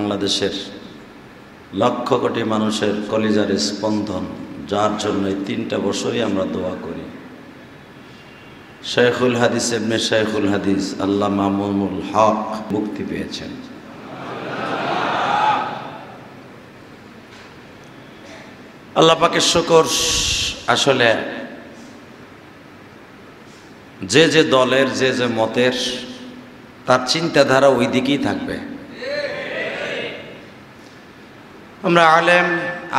বাংলাদেশের লক্ষ কোটি মানুষের কলিজার স্পন্দন, যার জন্য এই 3টা বছরই আমরা দোয়া করি। শেখুল হাদিস ইবনে শেখুল হাদিস আল্লামা মামুনুল হক মুক্তি পেয়েছেন। আল্লাহ পাকের শুকর। আসলে যে যে দলের যে যে মতের তার চিন্তাধারা ওই দিকেই থাকবে। আমরা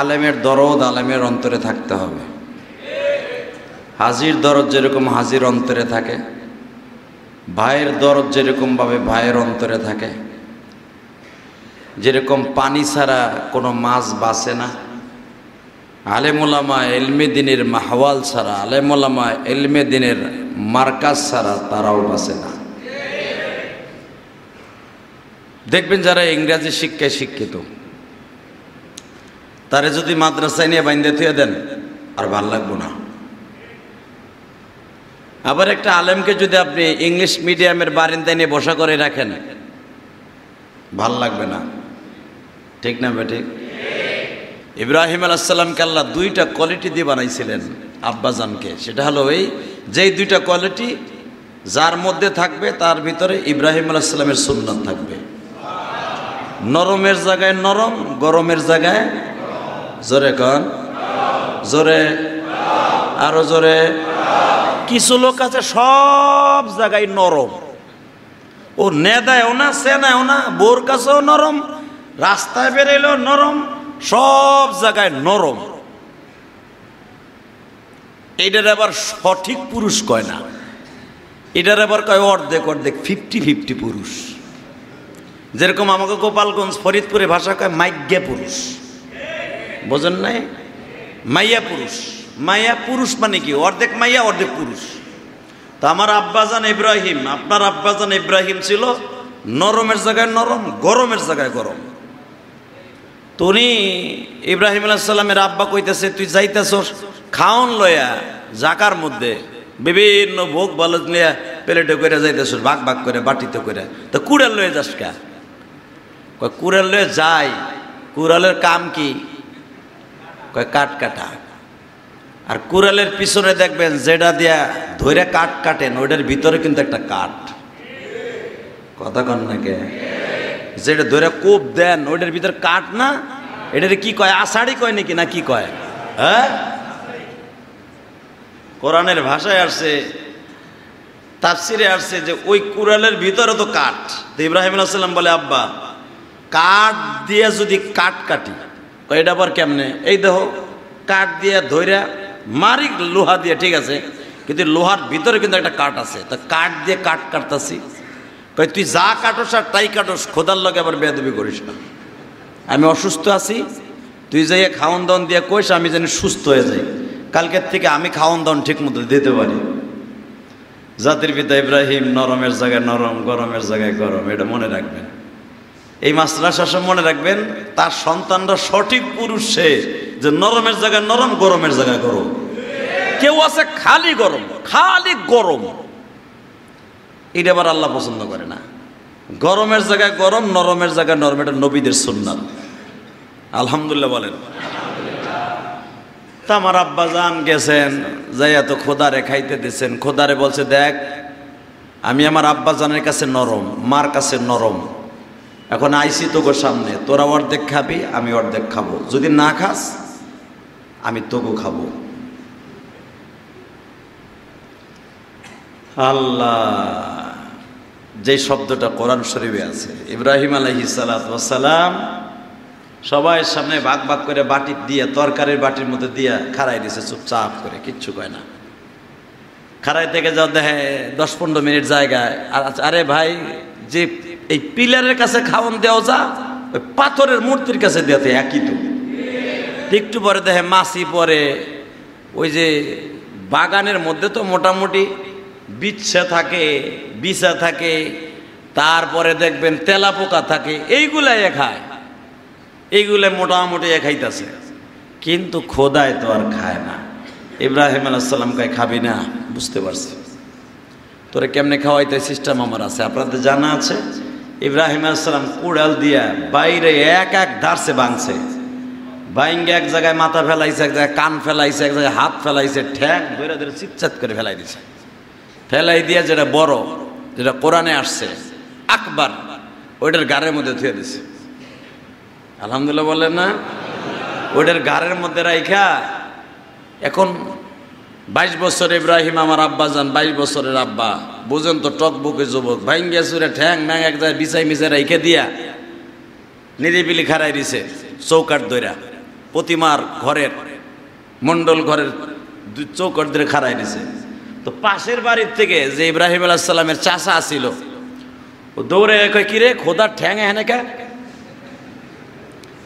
আলেমের দরদ আলেমের অন্তরে থাকতে হবে। হাজির দরদ যেরকম হাজির অন্তরে থাকে, ভাইয়ের দরদ যেরকমভাবে ভাইয়ের অন্তরে থাকে, যেরকম পানি ছাড়া কোনো মাছ বাঁচে না, আলেম ওলামা ইলমে দ্বীনের মাহওয়াল ছাড়া, আলেম ওলামা ইলমে দ্বীনের মার্কাজ ছাড়া তারাও বাঁচে না। দেখবেন যারা ইংরেজি শিক্ষায় শিক্ষিত, তারে যদি মাদ্রাসায় নিয়ে বাইন্দে থুয়ে দেন আর ভাল লাগবো না। আবার একটা আলেমকে যদি আপনি ইংলিশ মিডিয়ামের বারিন্দায় নিয়ে বসা করে রাখেন, ভাল লাগবে না। ঠিক না বেঠিক? ইব্রাহিম আলাইহিস সালামকে আল্লাহ 2টা কোয়ালিটি দিয়ে বানাইছিলেন আব্বাজানকে। সেটা হলো যেই 2টা কোয়ালিটি যার মধ্যে থাকবে তার ভিতরে ইব্রাহিম আলাইহিস সালামের সুন্নাত থাকবে। নরমের জায়গায় নরম, গরমের জায়গায় জোরে কন, জোরে, আরো জোরে। কিছু লোক আছে সব জায়গায় নরম, ও নেদায়ও না, সেনায়ও না, বোর কাছেও নরম, রাস্তায় বেরোলেও নরম, সব জায়গায় নরম। এটার আবার সঠিক পুরুষ কয় না, এটার আবার কয় অর্ধেক অর্ধেক, 50-50 পুরুষ। যেরকম আমাকে গোপালগঞ্জ ফরিদপুরে ভাষা কয় মাইগ্যা পুরুষ, বোঝেন নাই? মাইয়া পুরুষ। মাইয়া পুরুষ মানে কি? অর্ধেক মাইয়া অর্ধেক পুরুষ। তা আমার আব্বাজান ইব্রাহিম, আপনার আব্বাজান ইব্রাহিম ছিল নরমের জায়গায় নরম, গরমের জায়গায় গরম। তো উনি ইব্রাহিম আলাইহিস সালামের আব্বা কইতেছে, তুই যাইতেছস খাওন লয়া জাকার মধ্যে বিভিন্ন ভোগ বালক নিয়ে প্লেটে করে যাইতেছস, ভাগ ভাগ করে বাটিতে করে, তো কুড়াল লয়ে যাস কা? কয় কুড়াল লয়ে যাই। কুড়ালের কাম কি? কয় কাঠ কাটা। আর কুড়ালের পিছনে দেখবেন যেটা দিয়া ধরে কাঠ কাটেন, ওইটার ভিতরে কিন্তু একটা কাঠ। কথা কন নাকি? যেটা ধরে কোপ দেন ওইটার ভিতরে কাঠ না? এটার কি কয়? আষাঢ়ি কয় নাকি, না কি কয়? হ্যাঁ, কোরআনের ভাষায় আসছে, তাফসিরে আসছে যে ওই কুড়ালের ভিতরে তো কাঠ। তো ইব্রাহিম আলাইহিস সালাম বলে, আব্বা কাঠ দিয়ে যদি কাঠ কাটি, এটা আবার কেমনে? এই দেখো কাঠ দিয়ে ধৈরা মারি লোহা দিয়ে, ঠিক আছে, কিন্তু লোহার ভিতরে কিন্তু একটা কাঠ আছে। তা কাঠ দিয়ে কাঠ কাটতাছি। কই তুই যা কাটোস আর তাই কাটোস, খোদার লগে আবার বেয়াদবি করিস না। আমি অসুস্থ আছি, তুই যাইয়া খাওয়ন দাওয়ন দিয়ে কইস আমি যেন সুস্থ হয়ে যাই, কালকের থেকে আমি খাওয়ন দাওয়ন ঠিক মতো দিতে পারি। জাতির পিতা ইব্রাহিম নরমের জায়গায় নরম, গরমের জায়গায় গরম, এটা মনে রাখবেন। এই মাসলা সবসময় মনে রাখবেন, তার সন্তানরা সঠিক পুরুষ সে যে নরমের জায়গায় নরম, গরমের জায়গায় গরম। কেউ আছে খালি গরম, খালি গরম, এটা আবার আল্লাহ পছন্দ করে না। গরমের জায়গায় গরম, নরমের জায়গায় নরম, এটা নবীদের সুন্নাত। আলহামদুলিল্লাহ বলেন। তা আমার আব্বাজান গেছেন, যাইয়া তো খোদারে খাইতে দিচ্ছেন। খোদারে বলছে, দেখ আমি আমার আব্বাজানের কাছে নরম, মার কাছে নরম, এখন আইসি তোকে সামনে, তোরা অর্ধেক খাবি, আমি অর্ধেক খাবো, যদি না খাস আমি তোকে খাবো। আল্লাহ যে শব্দটা কোরআন শরীফে আছে, ইব্রাহিম আলাইহিস সালাম সবাই সামনে ভাগ ভাগ করে বাটি দিয়ে, তরকারির বাটির মধ্যে দিয়ে খাড়াই দিছে চুপচাপ করে, কিচ্ছু কয় না। খাড়াই থেকে যাও দেখে 10-15 মিনিট জায়গায়, আরে ভাই যে এই পিলারের কাছে খাওয়ান দেওয়া যা, ওই পাথরের মূর্তির কাছে দেওয়াতে একই তো। একটু পরে দেখে মাছি পরে, ওই যে বাগানের মধ্যে তো মোটামুটি বিচ্ছা থাকে, বিছা থাকে, তারপরে দেখবেন তেলা পোকা থাকে, এইগুলাই খায়, এইগুলো মোটামুটি খাইতেছে, কিন্তু খোদায় তো আর খায় না। ইব্রাহিম আলাইহিস সালাম কয়, খাবি না? বুঝতে পারছি, তোরে কেমনে খাওয়াইতে সিস্টেম আমার আছে, আপনাদের জানা আছে। ইব্রাহিম আলাইহিস সালাম কুড়াল দিয়া বাইরে এক এক ধারছে ভাঙছে, ভাঙ্গে এক জায়গায় মাথা ফেলাইছে, এক জায়গায় কান ফেলাইছে, এক জায়গায় হাত ফেলাইছে, ঠ্যাং ধরে ধরে চিৎচাত করে ফেলাই দিছে। ফেলাই দিয়া যেটা বড়, যেটা কোরআনে আসছে আকবার, ওইটার গাড়ের মধ্যে ধুয়ে দিছে। আলহামদুলিল্লাহ বলেন না? ওইটার গাড়ের মধ্যে রাইখা এখন 22 বছর ইব্রাহিম আমার আব্বা যান, 22 বছরের আব্বা, বুঝেন তো, টকবুকে যুবক, ভাঙ্গে চুরে ঠ্যাং ম্যাং এক জায়গায় বিছাই মিছাই রাইখে দিয়া নিরিবিলি খারাই দিছে চৌকাট দইরা, প্রতিমার ঘরের মন্ডল ঘরের চৌকাট ধরে খারাই দিছে। তো পাশের বাড়ির থেকে যে ইব্রাহিম আলাইহিস সালামের চাচা আসিল, ও দৌড়ে কয়, কিরে খোদার ঠ্যাং হেনে কে,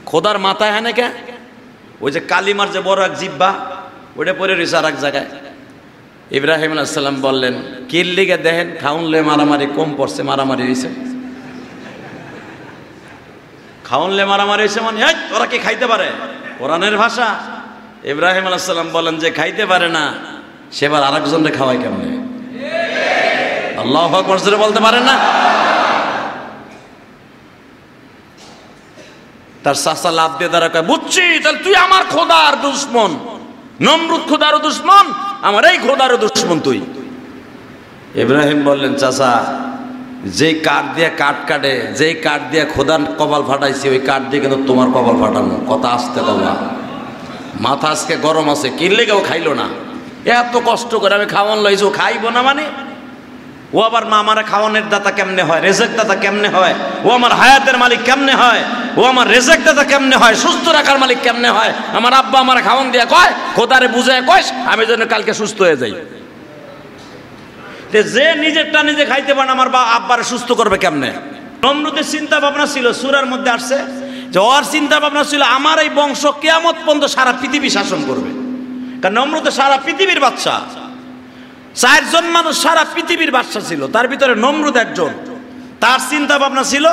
খোদার মাথা হেনে কে? ওই যে কালিমার যে বড় এক জিব্বা, ওটা পরে রয়েছে আর এক জায়গায়। ইব্রাহিম আলাইহিস সালাম বললেন, কির লিগে দেখেন খাউনলে মারামারি কম পড়ছে, মারামারি হয়েছে, খাউনলে মারামারি হয়েছে মানে ওরা কি খাইতে পারে? কোরআনের ভাষা। ইব্রাহিম আলাইহিস সালাম বলেন, যে খাইতে পারে না সেবার আরেকজনকে খাওয়াই কেমনে? আল্লাহু আকবার জোরে বলতে পারেন না? তার চাচা লাভ দিয়ে দাঁড়া কয়, বুঝছি, তাহলে তুই আমার খোদার দুশ্মন, নমরুদ খোদারও দুশ্মন, আমার এই খোদারও দুশ্মন তুই। ইব্রাহিম বললেন, চাচা, যেই কাঠ দিয়ে কাঠ কাটে, যেই কাঠ দিয়ে খোদার কপাল ফাটাইছি, ওই কাঠ দিয়ে কিন্তু তোমার কপাল ফাটানো। কথা আসতে কবা, মাথা আজকে গরম আছে, কিনলে কেউ খাইলো না, এত কষ্ট করে আমি খাওয়ান লইছি, ও খাইবো না মানে? ও আবার মা আমার খাওয়ানোর দাতা কেমনে হয়, রেজেক দাতা কেমনে হয়, ও আমার হায়াতের মালিক কেমনে হয়, ও আমার রেজেক দাতা কেমনে হয়, সুস্থ রাখার মালিক কেমনে হয়? আমার আব্বা আমার খাওয়ান দিয়া কয়, খোদারে বুঝায় কয় আমি যেন কালকে সুস্থ হয়ে যাই। যে নিজেরটা নিজে খাইতে পারে, আমার আব্বারে সুস্থ করবে কেমনে? নমরুদের চিন্তা ভাবনা ছিল, সূরার মধ্যে আসছে যে ওর চিন্তা ভাবনা ছিল আমার এই বংশ কিয়ামত পর্যন্ত সারা পৃথিবী শাসন করবে। কারণ নমরুদ সারা পৃথিবীর বাদশা, 4 জন মানুষ সারা পৃথিবীর বাদশা ছিল, তার ভিতরে নমরুদ একজন। তার চিন্তা ভাবনা ছিল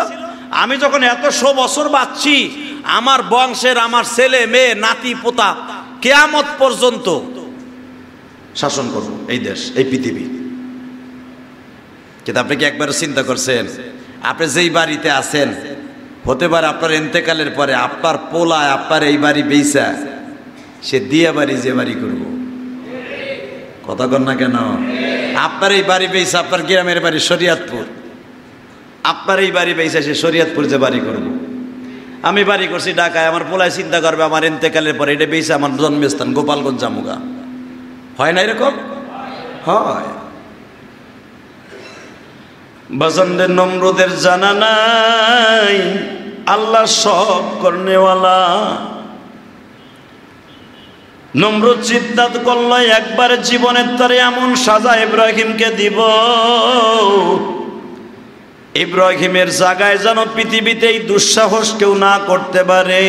আমি যখন এত 100 বছর বাঁচছি, আমার বংশের আমার ছেলে মেয়ে নাতি পোতা কিয়ামত পর্যন্ত শাসন করব এই দেশ, এই পৃথিবী। কিন্তু আপনি কি একবার চিন্তা করছেন, আপনি যেই বাড়িতে আছেন, হতে পারে আপনার ইন্তেকালের পরে আপনার পোলায় আপনার এই বাড়ি বেচা সে দিয়া বাড়ি যে বাড়ি করব? কথা কন না কেন? আপনার এই বাড়ি বেচা আপনার গ্রামের বাড়ি শরীয়তপুর, আপনার এই বাড়ি বেচা সে শরীয়তপুর যে বাড়ি করব। আমি বাড়ি করছি ঢাকায়, আমার পোলায় চিন্তা করবে আমার ইন্তেকালের পরে এটা বেচা আমার জন্মস্থান গোপালগঞ্জ জামুগা। হয় না এরকম? হয়। বাজানদের নমরুদের জানা নাই আল্লাহ সব করনেওয়ালা। নমরুদ সিদ্ধান্ত করলো একবার জীবনের তরে এমন সাজা ইব্রাহিমকে দিব, ইব্রাহিমের জায়গায় যেন পৃথিবীতে এই দুঃসাহস কেউ না করতে পারে।